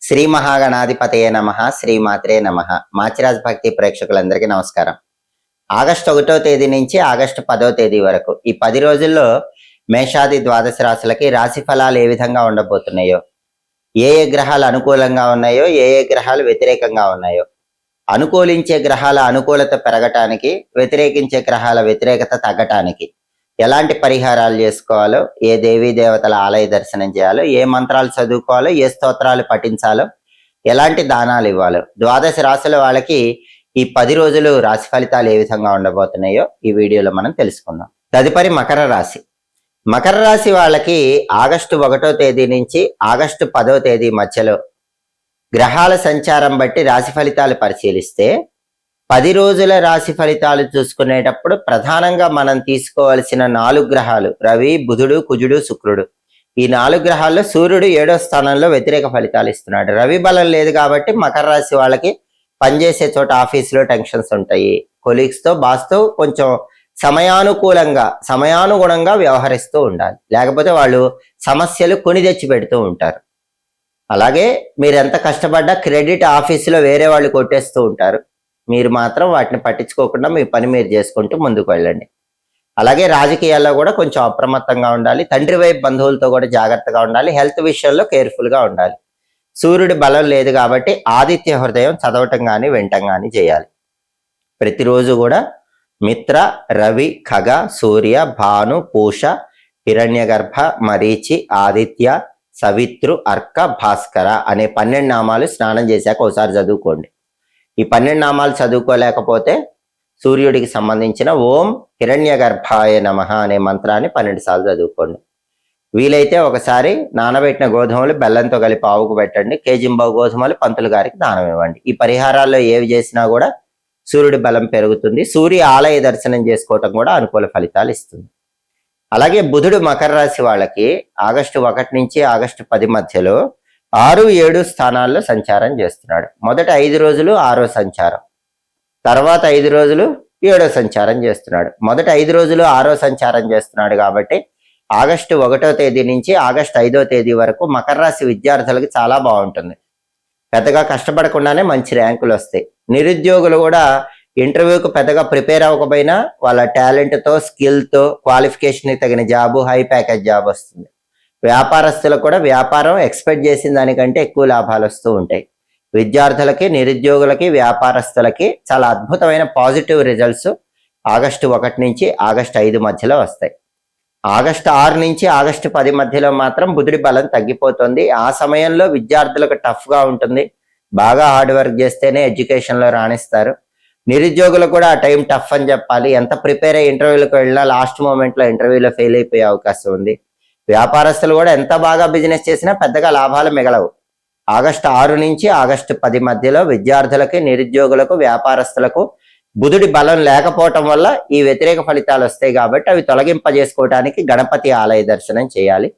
శ్రీ మహాగణాధిపతయే నమః. శ్రీమాత్రే నమః. మాచిరాజ్ భక్తి ప్రేక్షకులందరికీ నమస్కారం. ఆగస్టు 1వ తేదీ నుంచి ఆగస్టు 10వ తేదీ వరకు ఈ 10 రోజుల్లో మేషాది ద్వాదశ రాశులకి రాశి ఫలాలు ఏ విధంగా ఉండబోతున్నాయో, ఏ గ్రహాలు అనుకూలంగా ఉన్నాయో, ఏ గ్రహాలు వ్యతిరేకంగా ఉన్నాయో, అనుకూలించే గ్రహాల అనుకూలత పెరగటానికి, వ్యతిరేకించే గ్రహాల వ్యతిరేకత తగ్గటానికి ఎలాంటి పరిహారాలు చేసుకోవాలో, ఏ దేవీ దేవతల ఆలయ దర్శనం చేయాలో, ఏ మంత్రాలు చదువుకోవాలో, ఏ స్తోత్రాలు పఠించాలో, ఎలాంటి దానాలు ఇవ్వాలో, ద్వాదశ రాశుల వాళ్ళకి ఈ 10 రోజులు రాశి ఫలితాలు ఏ విధంగా ఉండబోతున్నాయో ఈ వీడియోలో మనం తెలుసుకుందాం. తదుపరి మకర రాశి. మకర రాశి వాళ్ళకి ఆగస్టు 1వ తేదీ నుంచి ఆగస్టు 10వ తేదీ మధ్యలో గ్రహాల సంచారం బట్టి రాశి ఫలితాలు పరిశీలిస్తే 10 రోజుల రాశి ఫలితాలు చూసుకునేటప్పుడు ప్రధానంగా మనం తీసుకోవాల్సిన 4 గ్రహాలు రవి, బుధుడు, కుజుడు, శుక్రుడు. ఈ 4 గ్రహాల్లో సూర్యుడు 7వ స్థానంలో వ్యతిరేక ఫలితాలు ఇస్తున్నాడు. రవి బలం లేదు కాబట్టి మకర రాశి వాళ్ళకి పనిచేసే చోట ఆఫీసులో టెన్షన్స్ ఉంటాయి. కొలీగ్స్ తో, బాస్ తో కొంచెం సమయానుగుణంగా వ్యవహరిస్తూ ఉండాలి. లేకపోతే వాళ్ళు సమస్యలు కొని తెచ్చి పెడుతూ ఉంటారు. అలాగే మీరు ఎంత కష్టపడ్డా క్రెడిట్ ఆఫీసులో వేరే వాళ్ళు కొట్టేస్తూ ఉంటారు. మీరు మాత్రం వాటిని పట్టించుకోకుండా మీ పని మీరు చేసుకుంటూ ముందుకు వెళ్ళండి. అలాగే రాజకీయాల్లో కూడా కొంచెం అప్రమత్తంగా ఉండాలి. తండ్రి వైపు బంధువులతో కూడా జాగ్రత్తగా ఉండాలి. హెల్త్ విషయంలో కేర్ఫుల్గా ఉండాలి. సూర్యుడి బలం లేదు కాబట్టి ఆదిత్య హృదయం చదవటం కానీ వినటం కానీ చేయాలి. ప్రతిరోజు కూడా మిత్ర, రవి, ఖగ, సూర్య, భాను, పూష, హిరణ్యగర్భ, మరీచి, ఆదిత్య, సవిత్రు, అర్క, భాస్కర అనే 12 నామాలు స్నానం చేశాక ఒకసారి చదువుకోండి. ఈ 12 నామాలు చదువుకోలేకపోతే సూర్యుడికి సంబంధించిన ఓం హిరణ్యగర్భాయ నమః అనే మంత్రాన్ని 12 సార్లు చదువుకోండి. వీలైతే ఒకసారి నానబెట్టిన గోధుమలు బెల్లంతో కలిపి ఆవుకు పెట్టండి. కేజింబావు గోధుమలు పంతులు గారికి దానం ఇవ్వండి. ఈ పరిహారాల్లో ఏవి చేసినా కూడా సూర్యుడి బలం పెరుగుతుంది. సూర్య ఆలయ దర్శనం చేసుకోవటం కూడా అనుకూల ఫలితాలు ఇస్తుంది. అలాగే బుధుడు మకర రాశి వాళ్ళకి ఆగస్టు 1 నుంచి ఆగస్టు 10 మధ్యలో 6, 7 స్థానాల్లో సంచారం చేస్తున్నాడు. మొదట 5 రోజులు 6వ సంచారం, తర్వాత 5 రోజులు 7వ సంచారం చేస్తున్నాడు. మొదట 5 రోజులు 6వ సంచారం చేస్తున్నాడు కాబట్టి ఆగస్టు 1వ తేదీ నుంచి ఆగస్టు 5వ తేదీ వరకు మకర రాశి విద్యార్థులకు చాలా బాగుంటుంది. పెద్దగా కష్టపడకుండానే మంచి ర్యాంకులు వస్తాయి. నిరుద్యోగులు కూడా ఇంటర్వ్యూకి పెద్దగా ప్రిపేర్ అవ్వకపోయినా వాళ్ళ టాలెంట్తో, స్కిల్తో, క్వాలిఫికేషన్కి తగిన జాబు, హై ప్యాకేజ్ జాబ్ వస్తుంది. వ్యాపారస్తులకు కూడా వ్యాపారం ఎక్స్పెక్ట్ చేసిన దానికంటే ఎక్కువ లాభాలు వస్తూ ఉంటాయి. విద్యార్థులకి, నిరుద్యోగులకి, వ్యాపారస్తులకి చాలా అద్భుతమైన పాజిటివ్ రిజల్ట్స్ ఆగస్టు 1 నుంచి ఆగస్టు 5 మధ్యలో వస్తాయి. ఆగస్టు 6 నుంచి ఆగస్టు 10 మధ్యలో మాత్రం బుధుడి బలం తగ్గిపోతుంది. ఆ సమయంలో విద్యార్థులకు టఫ్గా ఉంటుంది. బాగా హార్డ్ వర్క్ చేస్తేనే ఎడ్యుకేషన్లో రాణిస్తారు. నిరుద్యోగులు కూడా ఆ టైం టఫ్ అని చెప్పాలి. ఎంత ప్రిపేర్ అయ్యి ఇంటర్వ్యూలకు వెళ్ళినా లాస్ట్ మూమెంట్లో ఇంటర్వ్యూలో ఫెయిల్ అయిపోయే అవకాశం ఉంది. వ్యాపారస్తులు కూడా ఎంత బాగా బిజినెస్ చేసినా పెద్దగా లాభాలు మిగలవు. ఆగస్టు 6 నుంచి ఆగస్టు 10 మధ్యలో విద్యార్థులకి, నిరుద్యోగులకు, వ్యాపారస్తులకు బుధుడి బలం లేకపోవటం వల్ల ఈ వ్యతిరేక ఫలితాలు వస్తాయి. కాబట్టి అవి తొలగింపజేసుకోవడానికి గణపతి ఆలయ దర్శనం చేయాలి.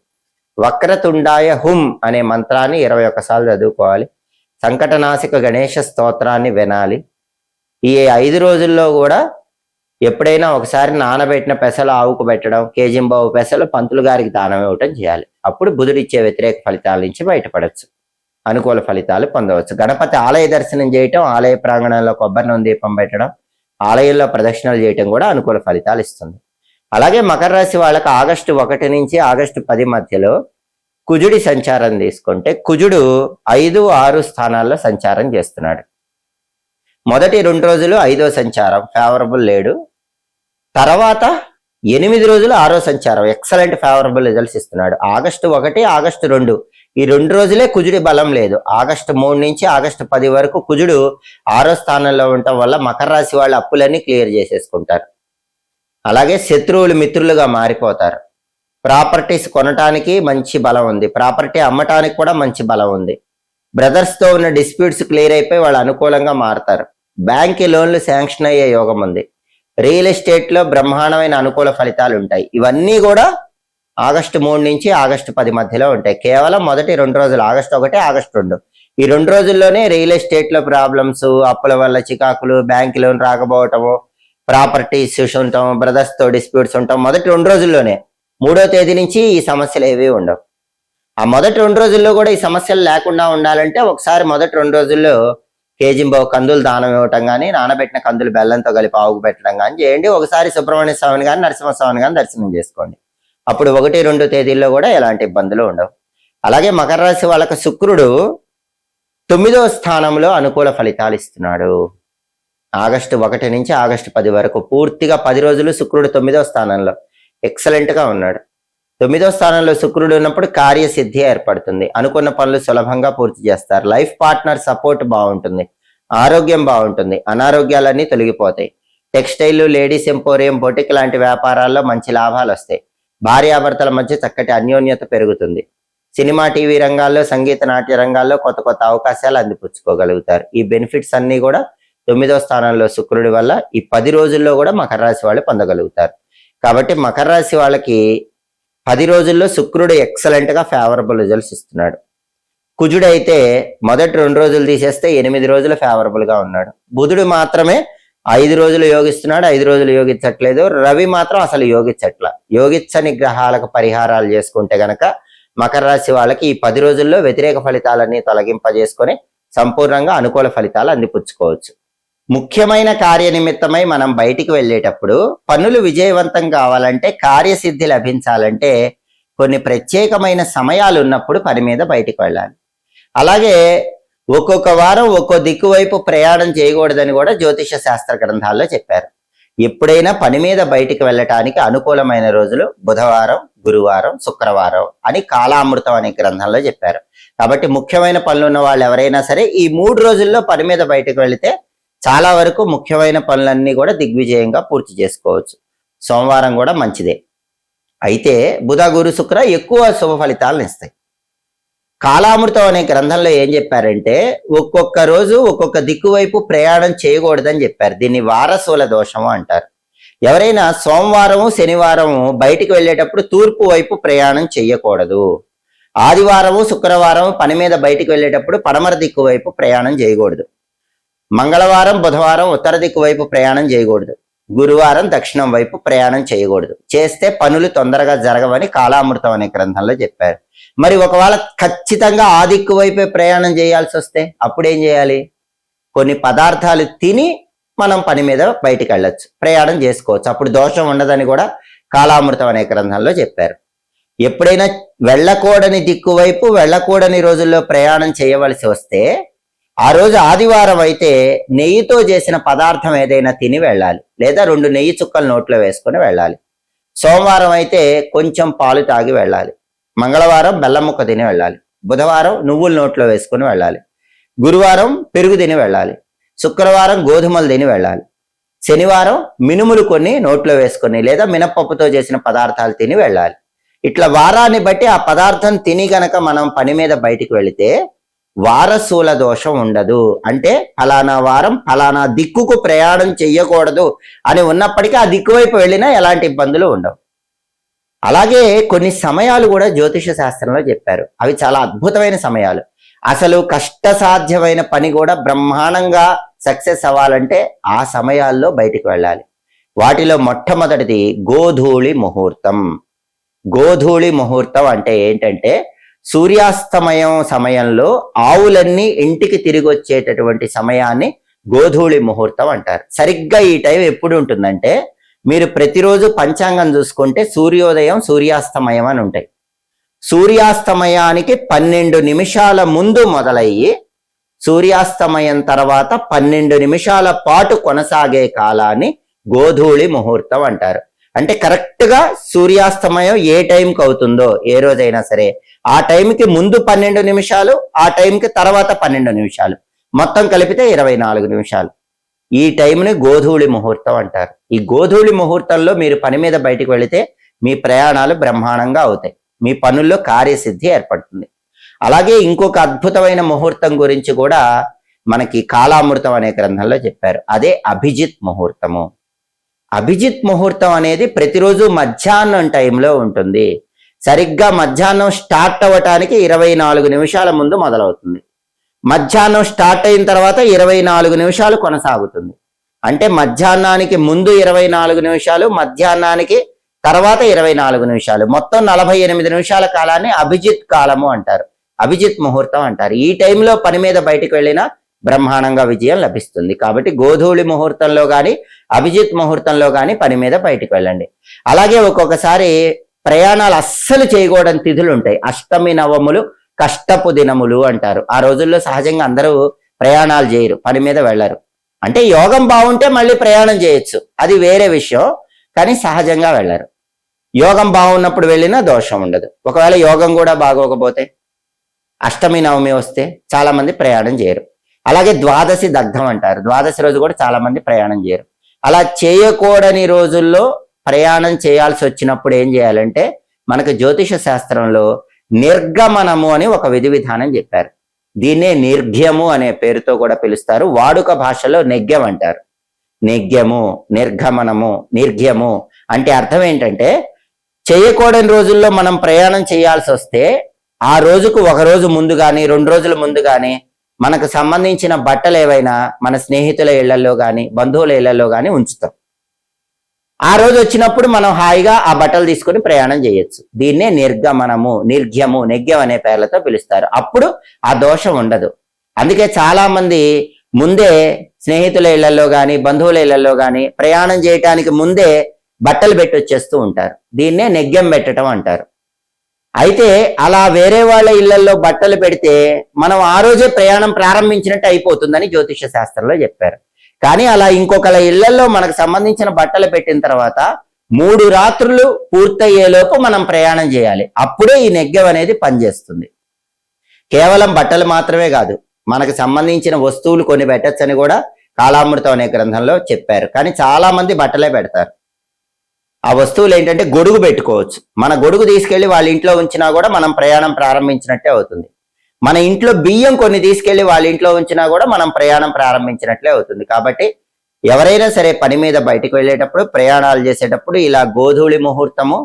వక్రతుండాయ హుం అనే మంత్రాన్ని 21 సార్లు చదువుకోవాలి. సంకటనాశక గణేష స్తోత్రాన్ని వినాలి. ఈ 5 రోజుల్లో కూడా ఎప్పుడైనా ఒకసారి నానబెట్టిన పెసలు ఆవుకు పెట్టడం, కేజింబావు పెసలు పంతులు గారికి దానం ఇవ్వటం చేయాలి. అప్పుడు బుధుడిచ్చే వ్యతిరేక ఫలితాల నుంచి బయటపడవచ్చు, అనుకూల ఫలితాలు పొందవచ్చు. గణపతి ఆలయ దర్శనం చేయటం, ఆలయ ప్రాంగణంలో కొబ్బరి నూనె దీపం పెట్టడం, ఆలయంలో ప్రదక్షిణలు చేయటం కూడా అనుకూల ఫలితాలు ఇస్తుంది. అలాగే మకర రాశి వాళ్ళకి ఆగస్టు 1 నుంచి ఆగస్టు 10 మధ్యలో కుజుడి సంచారం తీసుకుంటే కుజుడు 5, 6 స్థానాల్లో సంచారం చేస్తున్నాడు. మొదటి 2 రోజులు 5వ సంచారం ఫేవరబుల్ లేడు. తర్వాత 8 రోజులు 6వ సంచారం ఎక్సలెంట్ ఫేవరబుల్ రిజల్ట్స్ ఇస్తున్నాడు. ఆగస్టు 1, ఆగస్టు 2 ఈ 2 రోజులే కుజుడి బలం లేదు. ఆగస్టు 3 నుంచి ఆగస్టు 10 వరకు కుజుడు 6వ స్థానంలో ఉండటం వల్ల మకర రాశి వాళ్ళ అప్పులన్నీ క్లియర్ చేసేసుకుంటారు. అలాగే శత్రువులు మిత్రులుగా మారిపోతారు. ప్రాపర్టీస్ కొనటానికి మంచి బలం ఉంది. ప్రాపర్టీ అమ్మటానికి కూడా మంచి బలం ఉంది. బ్రదర్స్తో ఉన్న డిస్ప్యూట్స్ క్లియర్ అయిపోయి వాళ్ళు అనుకూలంగా మారుతారు. బ్యాంక్ లోన్లు శాంక్షన్ అయ్యే యోగం ఉంది. రియల్ ఎస్టేట్లో బ్రహ్మాండమైన అనుకూల ఫలితాలు ఉంటాయి. ఇవన్నీ కూడా ఆగస్టు 3 నుంచి ఆగస్టు 10 మధ్యలో ఉంటాయి. కేవలం మొదటి 2 రోజులు ఆగస్టు 1, ఆగస్టు 2 ఈ 2 రోజుల్లోనే రియల్ ఎస్టేట్లో ప్రాబ్లమ్స్, అప్పుల వల్ల చికాకులు, బ్యాంక్ లోన్ రాకపోవటము, ప్రాపర్టీ ఇష్యూస్ ఉంటాం, బ్రదర్స్తో డిస్ప్యూట్స్ ఉంటాం మొదటి 2 రోజుల్లోనే. 3వ తేదీ నుంచి ఈ సమస్యలు ఏవి ఉండవు. ఆ మొదటి 2 రోజుల్లో కూడా ఈ సమస్యలు లేకుండా ఉండాలంటే ఒకసారి మొదటి 2 రోజుల్లో కేజీంబావు కందులు దానం ఇవ్వటం కానీ, నానబెట్టిన కందులు బెల్లంతో కలిపి ఆవుకు పెట్టడం కానీ చేయండి. ఒకసారి సుబ్రహ్మణ్య స్వామిని కానీ నరసింహస్వామిని కానీ దర్శనం చేసుకోండి. అప్పుడు 1, 2 తేదీల్లో కూడా ఎలాంటి ఇబ్బందులు ఉండవు. అలాగే మకర రాశి వాళ్ళకి శుక్రుడు 9వ స్థానంలో అనుకూల ఫలితాలు ఇస్తున్నాడు. ఆగస్టు 1 నుంచి ఆగస్టు 10 వరకు పూర్తిగా 10 రోజులు శుక్రుడు 9వ స్థానంలో ఎక్సలెంట్ గా ఉన్నాడు. 9వ స్థానంలో శుక్రుడు ఉన్నప్పుడు కార్యసిద్ధి ఏర్పడుతుంది. అనుకున్న పనులు సులభంగా పూర్తి చేస్తారు. లైఫ్ పార్ట్నర్ సపోర్ట్ బాగుంటుంది. ఆరోగ్యం బాగుంటుంది. అనారోగ్యాలన్నీ తొలగిపోతాయి. టెక్స్టైల్, లేడీస్ ఎంపోరియం, బొటిక్ లాంటి వ్యాపారాల్లో మంచి లాభాలు వస్తాయి. భార్యాభర్తల మధ్య చక్కటి అన్యోన్యత పెరుగుతుంది. సినిమా, టీవీ రంగాల్లో, సంగీత, నాట్య రంగాల్లో కొత్త కొత్త అవకాశాలు అందిపుచ్చుకోగలుగుతారు. ఈ బెనిఫిట్స్ అన్ని కూడా 9వ స్థానంలో శుక్రుడి వల్ల ఈ 10 రోజుల్లో కూడా మకర రాశి వాళ్ళు పొందగలుగుతారు. కాబట్టి మకర రాశి వాళ్ళకి 10 రోజుల్లో శుక్రుడు ఎక్సలెంట్ గా ఫేవరబుల్ రిజల్ట్స్ ఇస్తున్నాడు. కుజుడు అయితే మొదటి 2 రోజులు తీసేస్తే 8 రోజులు ఫేవరబుల్ గా ఉన్నాడు. బుధుడు మాత్రమే 5 రోజులు యోగిస్తున్నాడు, 5 రోజులు యోగించట్లేదు. రవి మాత్రం అసలు యోగించట్ల. యోగించని గ్రహాలకు పరిహారాలు చేసుకుంటే గనక మకర రాశి వాళ్ళకి ఈ 10 రోజుల్లో వ్యతిరేక ఫలితాలన్నీ తొలగింపజేసుకొని సంపూర్ణంగా అనుకూల ఫలితాలు అందిపుచ్చుకోవచ్చు. ముఖ్యమైన కార్యనిమిత్తమై మనం బయటికి వెళ్ళేటప్పుడు పనులు విజయవంతం కావాలంటే, కార్యసిద్ధి లభించాలంటే కొన్ని ప్రత్యేకమైన సమయాలు ఉన్నప్పుడు పని మీద బయటికి వెళ్ళాలి. అలాగే ఒక్కొక్క వారం ఒక్కో దిక్కు వైపు ప్రయాణం చేయకూడదని కూడా జ్యోతిష శాస్త్ర గ్రంథాల్లో చెప్పారు. ఎప్పుడైనా పని మీద బయటికి వెళ్ళటానికి అనుకూలమైన రోజులు బుధవారం, గురువారం, శుక్రవారం అని కాలామృతం అనే గ్రంథంలో చెప్పారు. కాబట్టి ముఖ్యమైన పనులు ఉన్న వాళ్ళు ఎవరైనా సరే ఈ 3 రోజుల్లో పని మీద బయటకు వెళితే చాలా వరకు ముఖ్యమైన పనులన్నీ కూడా దిగ్విజయంగా పూర్తి చేసుకోవచ్చు. సోమవారం కూడా మంచిదే. అయితే బుధ, గురు, శుక్ర ఎక్కువ శుభ ఫలితాలను ఇస్తాయి. కాలామృతం అనే గ్రంథంలో ఏం చెప్పారంటే ఒక్కొక్క రోజు ఒక్కొక్క దిక్కు వైపు ప్రయాణం చేయకూడదని చెప్పారు. దీన్ని వారసుల దోషము అంటారు. ఎవరైనా సోమవారము, శనివారము బయటికి వెళ్ళేటప్పుడు తూర్పు వైపు ప్రయాణం చేయకూడదు. ఆదివారము, శుక్రవారం పని మీద బయటికి వెళ్ళేటప్పుడు పడమర దిక్కు వైపు ప్రయాణం చేయకూడదు. మంగళవారం, బుధవారం ఉత్తర దిక్కు వైపు ప్రయాణం చేయకూడదు. గురువారం దక్షిణం వైపు ప్రయాణం చేయకూడదు. చేస్తే పనులు తొందరగా జరగవని కాలామృతం అనే గ్రంథంలో చెప్పారు. మరి ఒకవేళ ఖచ్చితంగా ఆ దిక్కు వైపే ప్రయాణం చేయాల్సి వస్తే అప్పుడు ఏం చేయాలి? కొన్ని పదార్థాలు తిని మనం పని మీద బయటికి వెళ్ళొచ్చు, ప్రయాణం చేసుకోవచ్చు. అప్పుడు దోషం ఉండదని కూడా కాలామృతం అనే గ్రంథంలో చెప్పారు. ఎప్పుడైనా వెళ్ళకూడని దిక్కు వైపు వెళ్ళకూడని రోజుల్లో ప్రయాణం చేయవలసి వస్తే ఆ రోజు ఆదివారం అయితే నెయ్యితో చేసిన పదార్థం ఏదైనా తిని వెళ్ళాలి, లేదా 2 నెయ్యి చుక్కలు నోట్లో వేసుకొని వెళ్ళాలి. సోమవారం అయితే కొంచెం పాలు తాగి వెళ్ళాలి. మంగళవారం బెల్లం ముక్క తిని వెళ్ళాలి. బుధవారం నువ్వులు నోట్లో వేసుకుని వెళ్ళాలి. గురువారం పెరుగు తిని వెళ్ళాలి. శుక్రవారం గోధుమలు తిని వెళ్ళాలి. శనివారం మినుములు కొన్ని నోట్లో వేసుకొని లేదా మినపప్పుతో చేసిన పదార్థాలు తిని వెళ్ళాలి. ఇట్లా వారాన్ని బట్టి ఆ పదార్థం తిని గనక మనం పని మీద బయటికి వెళితే వారసుల దోషం ఉండదు. అంటే ఫలానా వారం ఫలానా దిక్కుకు ప్రయాణం చెయ్యకూడదు అని ఉన్నప్పటికీ ఆ దిక్కు వైపు వెళ్ళినా ఎలాంటి ఇబ్బందులు ఉండవు. అలాగే కొన్ని సమయాలు కూడా జ్యోతిష శాస్త్రంలో చెప్పారు. అవి చాలా అద్భుతమైన సమయాలు. అసలు కష్టసాధ్యమైన పని కూడా బ్రహ్మాండంగా సక్సెస్ అవ్వాలంటే ఆ సమయాల్లో బయటికి వెళ్ళాలి. వాటిలో మొట్టమొదటిది గోధూళి ముహూర్తం. గోధూళి ముహూర్తం అంటే ఏంటంటే సూర్యాస్తమయం సమయంలో ఆవులన్నీ ఇంటికి తిరిగి వచ్చేటటువంటి సమయాన్ని గోధూళి ముహూర్తం అంటారు. సరిగ్గా ఈ టైం ఎప్పుడు ఉంటుందంటే మీరు ప్రతిరోజు పంచాంగం చూసుకుంటే సూర్యోదయం, సూర్యాస్తమయం అని ఉంటాయి. సూర్యాస్తమయానికి 12 నిమిషాల ముందు మొదలయ్యి సూర్యాస్తమయం తర్వాత 12 నిమిషాల పాటు కొనసాగే కాలాన్ని గోధూళి ముహూర్తం అంటారు. అంటే కరెక్ట్ గా సూర్యాస్తమయం ఏ టైంకి అవుతుందో ఏ రోజైనా సరే ఆ టైంకి ముందు 12 నిమిషాలు, ఆ టైంకి తర్వాత 12 నిమిషాలు, మొత్తం కలిపితే 24 నిమిషాలు. ఈ టైంని గోధూళి ముహూర్తం అంటారు. ఈ గోధూళి ముహూర్తంలో మీరు పని మీద బయటికి వెళితే మీ ప్రయాణాలు బ్రహ్మాండంగా అవుతాయి. మీ పనుల్లో కార్యసిద్ధి ఏర్పడుతుంది. అలాగే ఇంకొక అద్భుతమైన ముహూర్తం గురించి కూడా మనకి కాలామృతం అనే గ్రంథంలో చెప్పారు. అదే అభిజిత్ ముహూర్తము. అభిజిత్ ముహూర్తం అనేది ప్రతిరోజు మధ్యాహ్నం టైంలో ఉంటుంది. సరిగ్గా మధ్యాహ్నం స్టార్ట్ అవ్వటానికి 24 నిమిషాల ముందు మొదలవుతుంది. మధ్యాహ్నం స్టార్ట్ అయిన తర్వాత 24 నిమిషాలు కొనసాగుతుంది. అంటే మధ్యాహ్నానికి ముందు 24 నిమిషాలు, మధ్యాహ్నానికి తర్వాత 24 నిమిషాలు, మొత్తం 48 నిమిషాల కాలాన్ని అభిజిత్ కాలము అంటారు, అభిజిత్ ముహూర్తం అంటారు. ఈ టైంలో పని మీద బయటికి వెళ్ళినా బ్రహ్మాండంగా విజయం లభిస్తుంది. కాబట్టి గోధూళి ముహూర్తంలో కానీ అభిజిత్ ముహూర్తంలో కానీ పని మీద బయటికి వెళ్ళండి. అలాగే ఒక్కొక్కసారి ప్రయాణాలు అస్సలు చేయకూడని తిథులు ఉంటాయి. అష్టమి నవములు కష్టపు దినములు అంటారు. ఆ రోజుల్లో సహజంగా అందరూ ప్రయాణాలు చేయరు, పని మీద వెళ్ళరు. అంటే యోగం బాగుంటే మళ్ళీ ప్రయాణం చేయొచ్చు, అది వేరే విషయం. కానీ సహజంగా వెళ్ళరు. యోగం బాగున్నప్పుడు వెళ్ళినా దోషం ఉండదు. ఒకవేళ యోగం కూడా బాగోకపోతే, అష్టమి నవమి వస్తే చాలా మంది ప్రయాణం చేయరు. అలాగే ద్వాదశి దగ్ధం అంటారు, ద్వాదశి రోజు కూడా చాలా మంది ప్రయాణం చేయరు. అలా చేయకూడని రోజుల్లో ప్రయాణం చేయాల్సి వచ్చినప్పుడు ఏం చేయాలంటే, మనకు జ్యోతిష శాస్త్రంలో నిర్గమనము అని ఒక విధి విధానం చెప్పారు. దీన్నే నిర్ఘ్యము అనే పేరుతో కూడా పిలుస్తారు. వాడుక భాషలో నెగ్యం అంటారు. నెగ్యము, నిర్గమనము, నిర్ఘ్యము అంటే అర్థం ఏంటంటే, చేయకూడని రోజుల్లో మనం ప్రయాణం చేయాల్సి వస్తే ఆ రోజుకు ఒక రోజు ముందు కానీ 2 రోజుల ముందు కానీ మనకు సంబంధించిన బట్టలు ఏవైనా మన స్నేహితుల ఇళ్లలో కానీ బంధువుల ఇళ్లలో కానీ ఉంచుతాం. ఆ రోజు వచ్చినప్పుడు మనం హాయిగా ఆ బట్టలు తీసుకుని ప్రయాణం చేయొచ్చు. దీన్నే నిర్గమనము, నిర్ఘ్యము, నెగ్యం అనే పేర్లతో పిలుస్తారు. అప్పుడు ఆ దోషం ఉండదు. అందుకే చాలా మంది ముందే స్నేహితుల ఇళ్లలో కానీ బంధువుల ఇళ్లలో కానీ ప్రయాణం చేయటానికి ముందే బట్టలు పెట్టి వచ్చేస్తూ ఉంటారు. దీన్నే నెగ్యం పెట్టడం అంటారు. అయితే అలా వేరే వాళ్ళ ఇళ్లలో బట్టలు పెడితే మనం ఆ రోజే ప్రయాణం ప్రారంభించినట్టు అయిపోతుందని జ్యోతిష శాస్త్రంలో చెప్పారు. కానీ అలా ఇంకొకళ్ళ ఇళ్లలో మనకు సంబంధించిన బట్టలు పెట్టిన తర్వాత 3 రాత్రులు పూర్తయ్యేలోపు మనం ప్రయాణం చేయాలి. అప్పుడే ఈ నెగ్గం అనేది పనిచేస్తుంది. కేవలం బట్టలు మాత్రమే కాదు, మనకు సంబంధించిన వస్తువులు కొన్ని పెట్టచ్చని కూడా కాలామృతం అనే గ్రంథంలో చెప్పారు. కానీ చాలా మంది బట్టలే పెడతారు. ఆ వస్తువులు ఏంటంటే గొడుగు పెట్టుకోవచ్చు. మన గొడుగు తీసుకెళ్లి వాళ్ళ ఇంట్లో ఉంచినా కూడా మనం ప్రయాణం ప్రారంభించినట్టే అవుతుంది. మన ఇంట్లో బియ్యం కొన్ని తీసుకెళ్లి వాళ్ళ ఇంట్లో ఉంచినా కూడా మనం ప్రయాణం ప్రారంభించినట్లే అవుతుంది. కాబట్టి ఎవరైనా సరే పని మీద బయటకు వెళ్ళేటప్పుడు, ప్రయాణాలు చేసేటప్పుడు ఇలా గోధూళి ముహూర్తము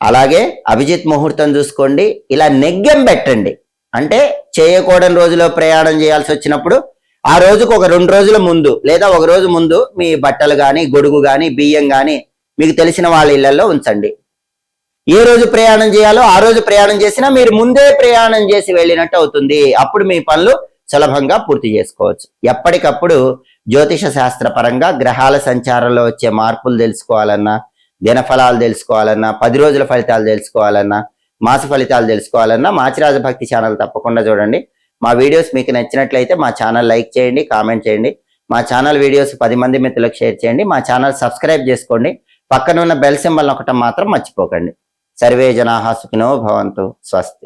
అలాగే అభిజిత్ ముహూర్తం చూసుకోండి. ఇలా నెగ్గం పెట్టండి. అంటే చేయకూడని రోజులో ప్రయాణం చేయాల్సి వచ్చినప్పుడు ఆ రోజుకు ఒక 2 రోజుల ముందు లేదా ఒక రోజు ముందు మీ బట్టలు కానీ గొడుగు కానీ బియ్యం కానీ మీకు తెలిసిన వాళ్ళ ఇళ్లలో ఉంచండి. ఏ రోజు ప్రయాణం చేయాలో ఆ రోజు ప్రయాణం చేసినా మీరు ముందే ప్రయాణం చేసి వెళ్ళినట్టు అవుతుంది. అప్పుడు మీ పనులు సులభంగా పూర్తి చేసుకోవచ్చు. ఎప్పటికప్పుడు జ్యోతిష శాస్త్ర పరంగా గ్రహాల సంచారంలో వచ్చే మార్పులు తెలుసుకోవాలన్నా, దినఫలాలు తెలుసుకోవాలన్నా, 10 రోజుల ఫలితాలు తెలుసుకోవాలన్నా, మాస ఫలితాలు తెలుసుకోవాలన్నా మాచిరాజ భక్తి ఛానల్ తప్పకుండా చూడండి. మా వీడియోస్ మీకు నచ్చినట్లయితే మా ఛానల్ లైక్ చేయండి, కామెంట్ చేయండి. మా ఛానల్ వీడియోస్ 10 మంది మిత్రులకు షేర్ చేయండి. మా ఛానల్ సబ్స్క్రైబ్ చేసుకోండి. పక్కన ఉన్న బెల్ సింబల్ నొక్కటం మాత్రం మర్చిపోకండి. సర్వే జనాః సుఖినో భవంతు. స్వస్తి.